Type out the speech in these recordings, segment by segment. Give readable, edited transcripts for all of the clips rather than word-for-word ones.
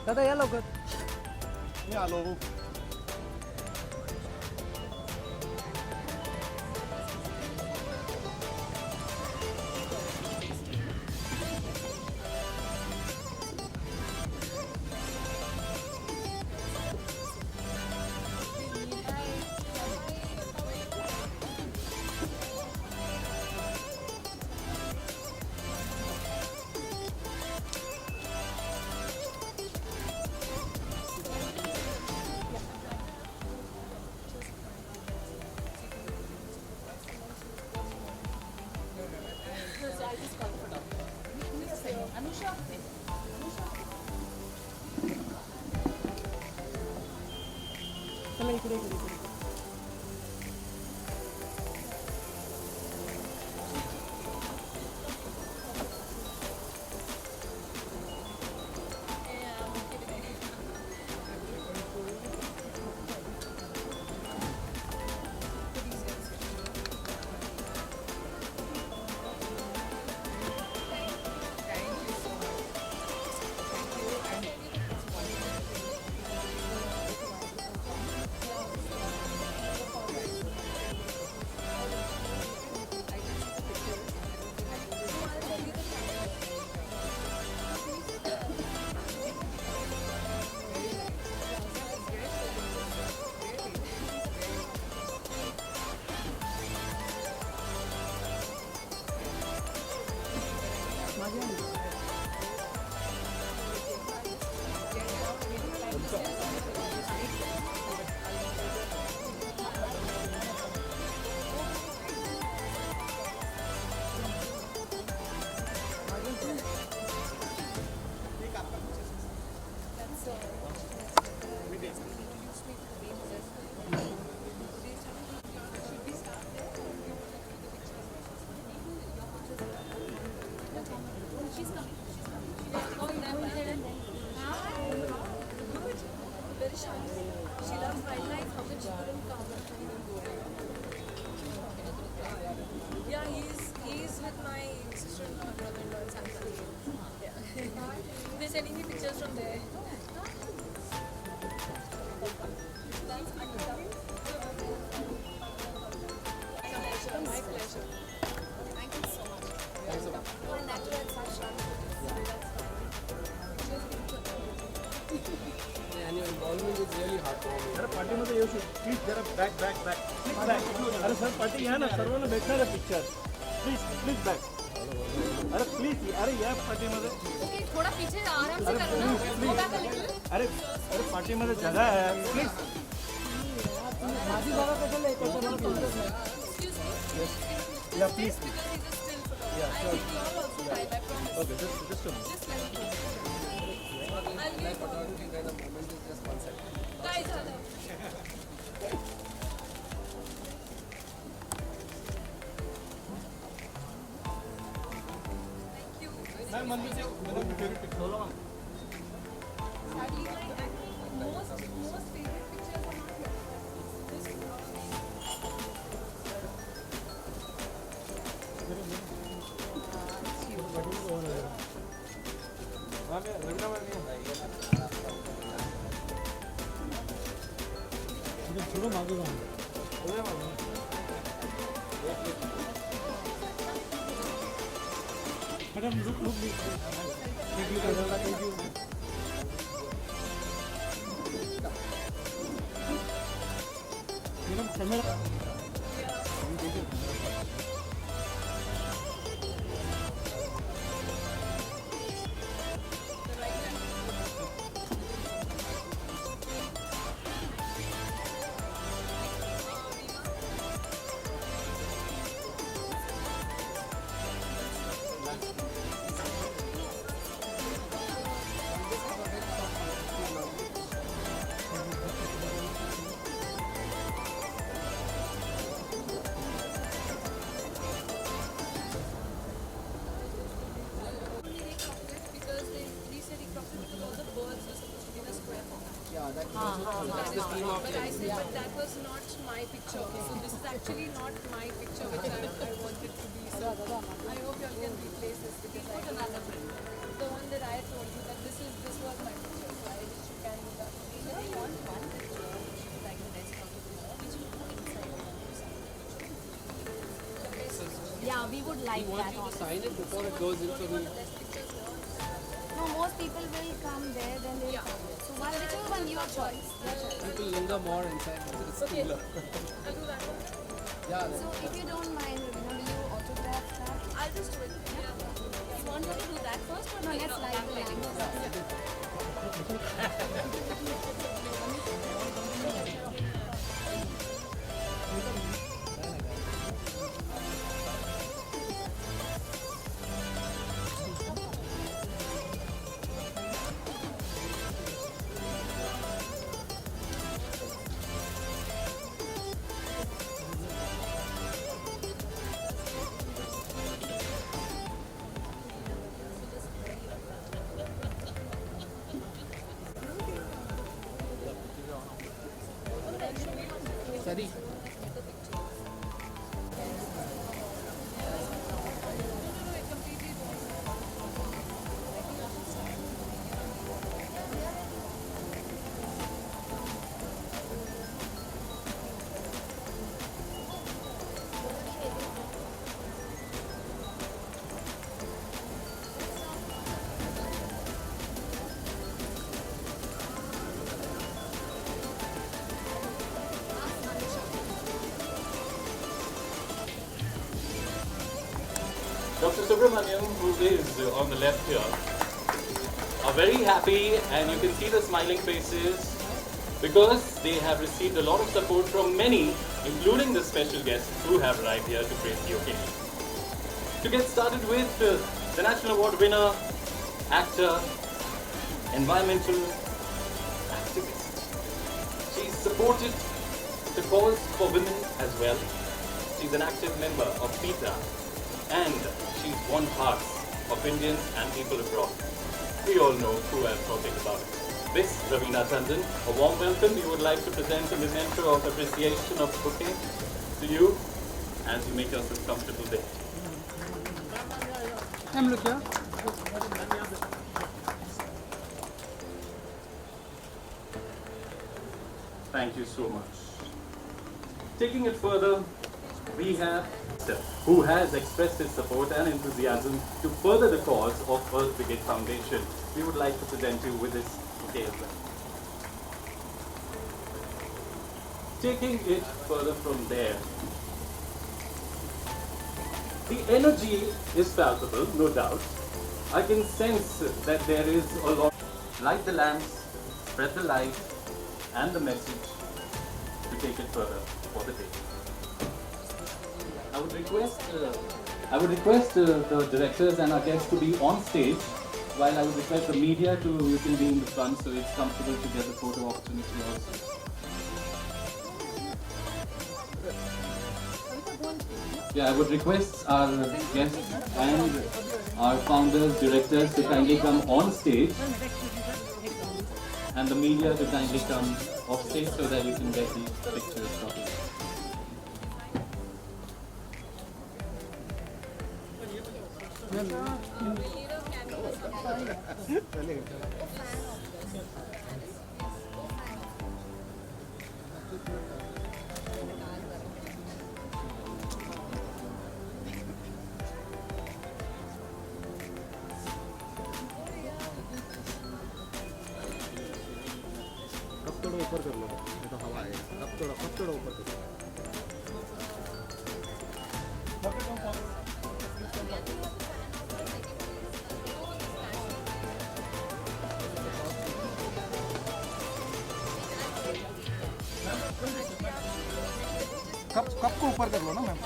दादा या लवकर. मी आलो. चला इकडे इकडे. Yeah, he's with my sister-in-law, brother-in-law, and son. Yeah. They're sending me pictures from there. That's Anita. My pleasure. Thank you so much. Thanks a lot. You are natural and such. And your involvement is really heartwarming. जरा पाठीमध्ये येऊ शकतो please. जरा back back back please back. अरे sir पाठी घ्या ना, सर्वांना भेटणार आहे पिक्चर. Please please back. अरे प्लीज, अरे या पाठीमध्ये. Okay, थोड़ा पीछे आराम से करो ना. Go back a little. अरे अरे पाठीमध्ये जगह आहे प्लीज. माझी जागा कशाला आहे त्याचं मला समजत नाही. Excuse me. या please. Because he's a still photographer. Yeah, I sure. think you all also type. I promise. Okay just Just let me know. I'll leave. Photography where the moment is just one second. काय झालं? Thank you. Ma'am मंदिर से मेरा favourite picture. Sadly, my actually most favorite pictures are not here. This थोडं मागे जाऊन. Madam look look madam camera. But I said, but that was not my picture. So this is actually not my picture which I wanted to be. So I hope you all can replace this because I put another print. The one that I told you that this was my picture. So I we would like We want that you to honestly. sign it before it goes into the... No, most people will come there, then they'll come there. So whichever one your choice. Your choice. People linger more inside because it's cooler. I'll do that one. Yeah, So if you don't mind, Ravina, will you autograph that? I'll just do it. Yeah. You want her to do that first or No, later? let's light the lamp. Sorry. Dr. Subramaniam, who is on the left here, are very happy, and you can see the smiling faces because they have received a lot of support from many, including the special guests who have arrived here to grace the occasion. To get started with, the National Award winner, actor, environmental activist. She's supported the cause for women as well. She's an active member of PETA, and she's won hearts of Indians and people abroad. We all know who I'm talking about. This, Ravina Tandon, a warm welcome. We would like to present a memento of appreciation of bouquet to you as you make yourself comfortable there. Thank you so much. Taking it further, we have who has expressed his support and enthusiasm to further the cause of Earth Brigade Foundation. We would like to present you with this bouquet as well. Taking it further from there, the energy is palpable, no doubt. I can sense that there is a lot. Light the lamps, spread the light and the message to take it further for the day. I would request the directors and our guests to be on stage, while I would request the media to, you can be in the front so it's comfortable to get the photo opportunity also. Yeah, I would request our guests and our founders, directors to kindly come on stage, and the media to kindly come off stage so that you can get the pictures properly. Cup थोड़ा ऊपर कर लो, नहीं तो हवा आएगा। Cup थोड़ा ऊपर कर लो। कप को ऊपर कर लो ना ma'am.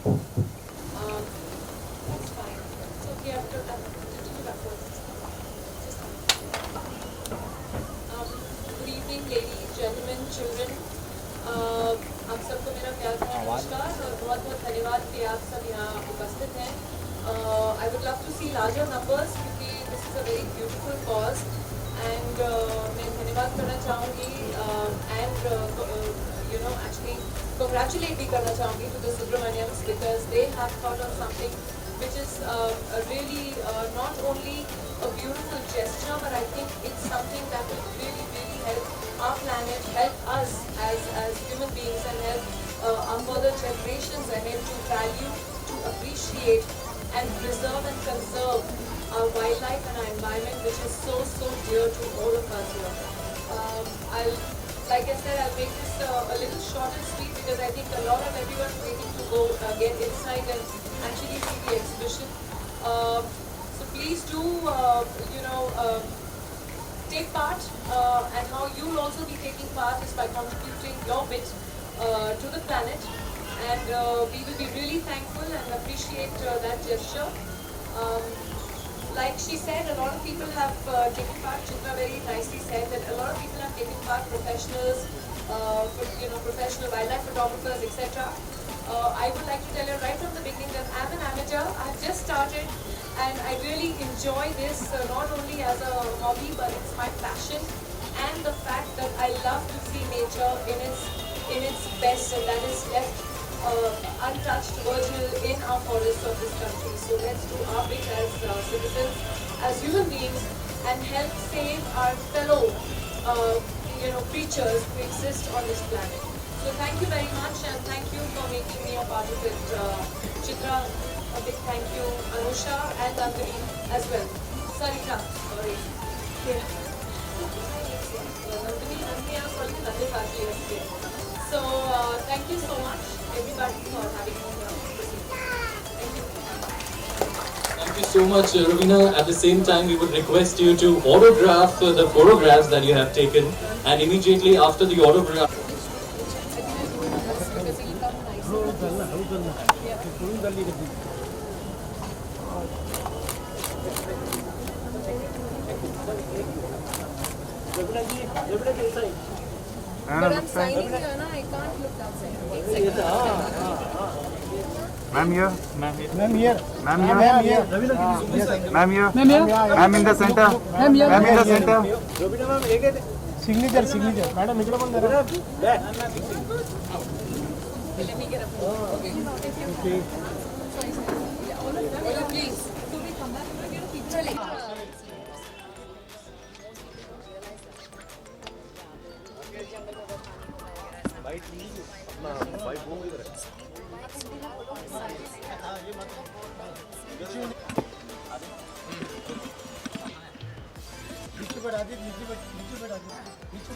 That's fine. It's okay after that. Good evening, ladies, gentlemen, children. आप सबको मेरा प्यार भरा नमस्कार और बहुत बहुत धन्यवाद कि आप सब यहाँ उपस्थित हैं. I would love to see larger numbers क्योंकि this is a very beautiful cause and मैं धन्यवाद करना चाहूँगी and actually congratulate भी करना चाहूँगी to the Subramanians because they have thought of something which is really not only a beautiful gesture but I think it's something that will really help our planet, help us as human beings and help our further generations ahead to value, to appreciate and preserve and conserve our wildlife and our environment which is so dear to all of us here. Like I said, I'll make this a little short and sweet because I think a lot of everyone's waiting to go get inside and actually see the exhibition. So please do, take part and how you'll also be taking part is by contributing your bit to the planet and we will be really thankful and appreciate that gesture. Like she said, a lot of people have taken part. Chitra very nicely said that a lot of people have taken part, professionals, professional wildlife photographers, etc. I would like to tell you right from the beginning that I'm an amateur. I've just started and I really enjoy this not only as a hobby but it's my passion and the fact that I love to see nature in its best and that is left untouched, virginal in our forests of this country. So let's do our bit as citizens, as human beings, and help save our fellow, creatures who exist on this planet. So thank you very much, and thank you for making me a part of it, Chitra. A big thank you, Anusha and Nandini as well. Sarita, sorry. Nandini, I was calling Nandini yesterday. So thank you so much, everybody, for having me here. Thank you. Thank you so much, Ravina. At the same time, we would request you to autograph the photographs that you have taken, and immediately after the autograph. But I'm signing here, na? I can't look outside. Ma'am here. Ma'am here. Ma'am here. Ma'am here. Ma'am here. Ma'am in the center. Ma'am in the center. Signature. Madam, इकडे पण जरा. Let me get a photo. Okay. Will you please? Do we come back and get a picture later?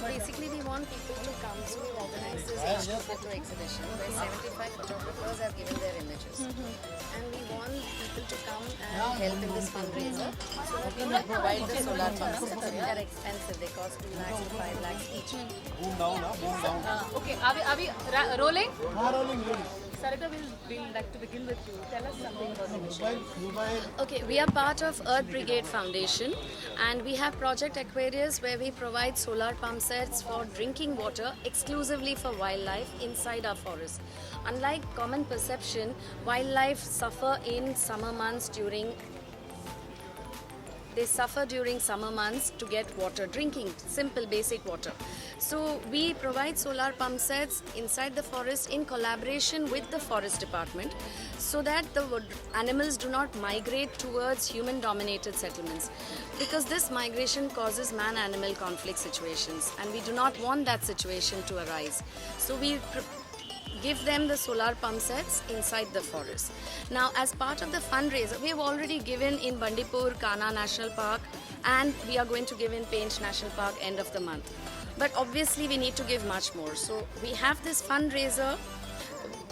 Basically, we want people to come. So we organize this H2 photo exhibition where 75 photographers have given their images. And we want people to come and help in this fundraiser so that we can provide the solar pumps. They are expensive. They cost 2 lakhs to 5 lakhs each. Okay, are we rolling? Rolling. Sarita, we'll like to begin with you. Tell us something about the mission. Okay, we are part of Earth Brigade Foundation and we have Project Aquarius where we provide solar pump sets for drinking water exclusively for wildlife inside our forests. Unlike common perception, wildlife suffer in summer months during summer months to get water, drinking, simple basic water. So we provide solar pump sets inside the forest in collaboration with the forest department so that the animals do not migrate towards human dominated settlements, because this migration causes man-animal conflict situations and we do not want that situation to arise. So we give them the solar pump sets inside the forest. Now, as part of the fundraiser, we have already given in Bandipur, Kanha National Park, and we are going to give in Pench National Park end of the month. But obviously, we need to give much more. So we have this fundraiser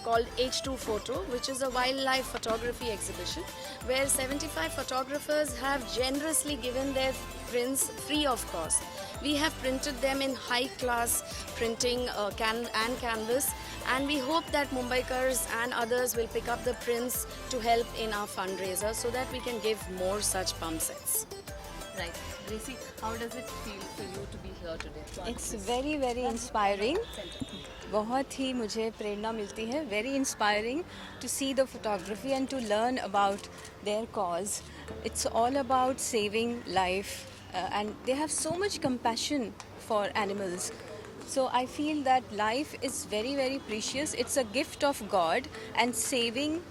called H2 Photo, which is a wildlife photography exhibition where 75 photographers have generously given their prints free of cost. We have printed them in high class printing and canvas, and we hope that Mumbaikars and others will pick up the prints to help in our fundraiser so that we can give more such pump sets. Right. Gracie, how does it feel for you to be here today? It's very very inspiring. बहुत ही मुझे प्रेरणा मिलती है. Very inspiring to see the photography and to learn about their cause. It's all about saving life, and they have so much compassion for animals. So I feel that life is very very precious. It's a gift of God, and saving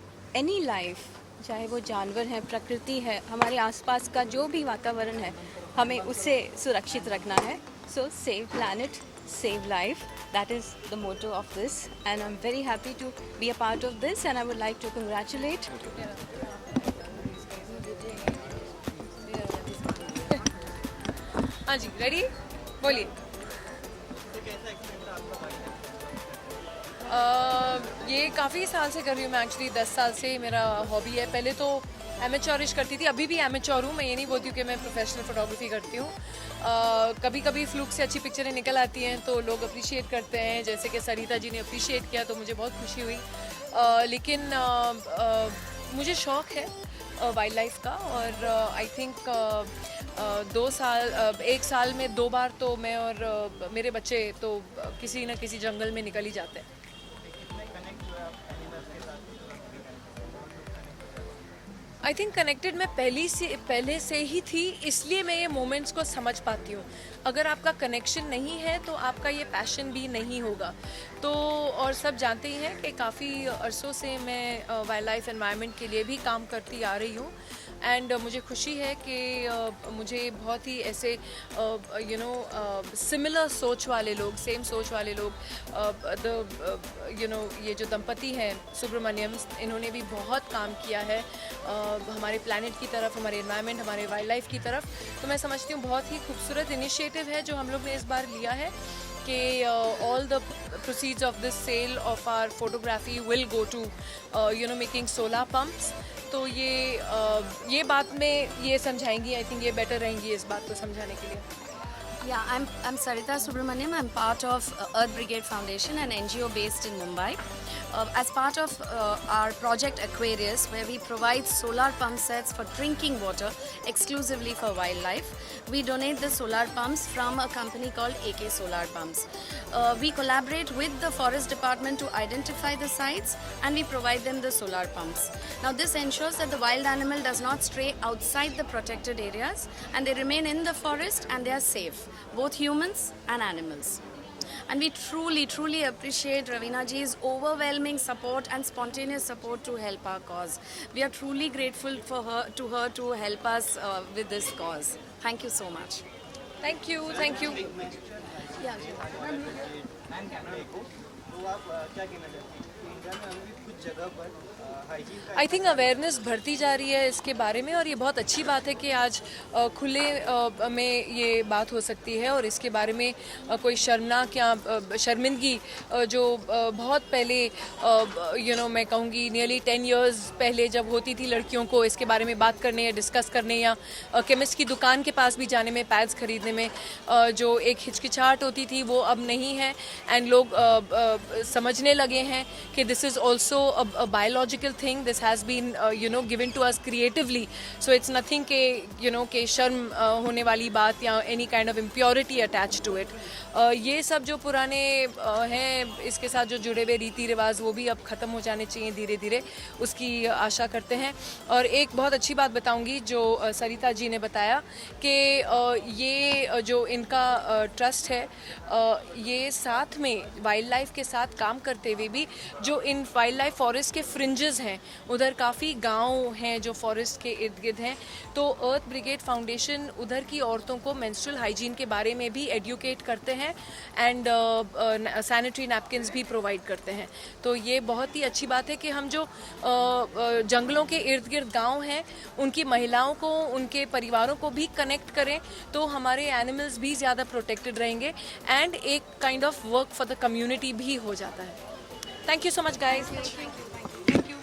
any life, चाहे वो जानवर है, प्रकृति है, हमारे आसपास का जो भी वातावरण है, हमें उसे सुरक्षित रखना है. So save planet, save life. That is the motto of this, and I'm very happy to be a part of this, and I would like to congratulate. हाँ जी, ready? बोलिए. ये काफ़ी साल से कर रही हूँ मैं. एक्चुअली 10 साल से मेरा हॉबी है. पहले तो एमेचोरिश करती थी, अभी भी एमेचोर हूँ. मैं ये नहीं बोलती हूँ कि मैं प्रोफेशनल फोटोग्राफी करती हूँ. कभी कभी फ्लूक से अच्छी पिक्चरें निकल आती हैं तो लोग अप्रिशिएट करते हैं, जैसे कि सरिता जी ने अप्रिशिएट किया तो मुझे बहुत खुशी हुई. लेकिन मुझे शौक़ है वाइल्ड लाइफ का, और आई थिंक 1 साल में 2 बार तो मैं और मेरे बच्चे तो किसी न किसी जंगल में निकल ही जाते हैं. आई थिंक कनेक्टेड मैं पहले से ही थी, इसलिए मैं ये मोमेंट्स को समझ पाती हूँ. अगर आपका कनेक्शन नहीं है तो आपका ये पैशन भी नहीं होगा. तो और सब जानते ही हैं कि काफ़ी अरसों से मैं वाइल्ड लाइफ एनवायरनमेंट के लिए भी काम करती आ रही हूँ. एंड मुझे खुशी है कि मुझे बहुत ही ऐसे सिमिलर सोच वाले लोग, सेम सोच वाले लोग, ये जो दंपति हैं सुब्रमण्यम, इन्होंने भी बहुत काम किया है हमारे प्लैनेट की तरफ, हमारे एनवायरनमेंट, हमारे वाइल्ड लाइफ की तरफ. तो मैं समझती हूँ बहुत ही खूबसूरत इनिशिएटिव है जो हम लोग ने इस बार लिया है कि all the proceeds of this sale of our photography will go to making solar pumps. तो ये बात में ये समझाएंगी. आई थिंक ये बेटर रहेंगी इस बात को समझाने के लिए. Yeah, I'm Sarita Subramaniam. I'm part of Earth Brigade Foundation, an NGO based in Mumbai. As part of our project Aquarius, where we provide solar pump sets for drinking water exclusively for wildlife, we donate the solar pumps from a company called AK Solar Pumps. We collaborate with the Forest Department to identify the sites, and we provide them the solar pumps. Now this ensures that the wild animal does not stray outside the protected areas, and they remain in the forest and they are safe, both humans and animals. And we truly appreciate Ravina ji's overwhelming support and spontaneous support to help our cause. We are truly grateful to her to help us with this cause. Thank you so much. Thank you. Yeah. I think awareness बढ़ती जा रही है इसके बारे में, और ये बहुत अच्छी बात है कि आज खुले में ये बात हो सकती है. और इसके बारे में कोई शर्मनाक या शर्मिंदगी जो बहुत पहले मैं कहूँगी नियरली 10 years पहले जब होती थी लड़कियों को इसके बारे में बात करने या डिस्कस करने या केमिस्ट की दुकान के पास भी जाने में, पैड्स खरीदने में जो एक हिचकिचाहट होती थी वो अब नहीं है. एंड लोग समझने लगे हैं कि this is also a biological thing. This has been given to us creatively, so it's nothing के शर्म होने वाली बात या any kind of impurity attached to it. ये सब जो पुराने हैं इसके साथ जो जुड़े हुए रीति रिवाज वो भी अब ख़त्म हो जाने चाहिए धीरे धीरे, उसकी आशा करते हैं. और एक बहुत अच्छी बात बताऊंगी जो सरिता जी ने बताया कि ये जो इनका ट्रस्ट है ये साथ में वाइल्ड लाइफ के साथ काम करते हुए भी जो इन वाइल्ड लाइफ फॉरेस्ट के फ्रिंजेस हैं, उधर काफ़ी गांव हैं जो फॉरेस्ट के इर्द गिर्द हैं, तो अर्थ ब्रिगेड फाउंडेशन उधर की औरतों को मेंस्ट्रुअल हाइजीन के बारे में भी एडुकेट करते हैं एंड सैनिटरी नैपकिन्स भी प्रोवाइड करते हैं. तो ये बहुत ही अच्छी बात है कि हम जो जंगलों के इर्द गिर्द गाँव हैं उनकी महिलाओं को, उनके परिवारों को भी कनेक्ट करें तो हमारे एनिमल्स भी ज़्यादा प्रोटेक्टेड रहेंगे एंड एक kind of work for the community भी हो जाता है. Thank you so much guys. Thank you.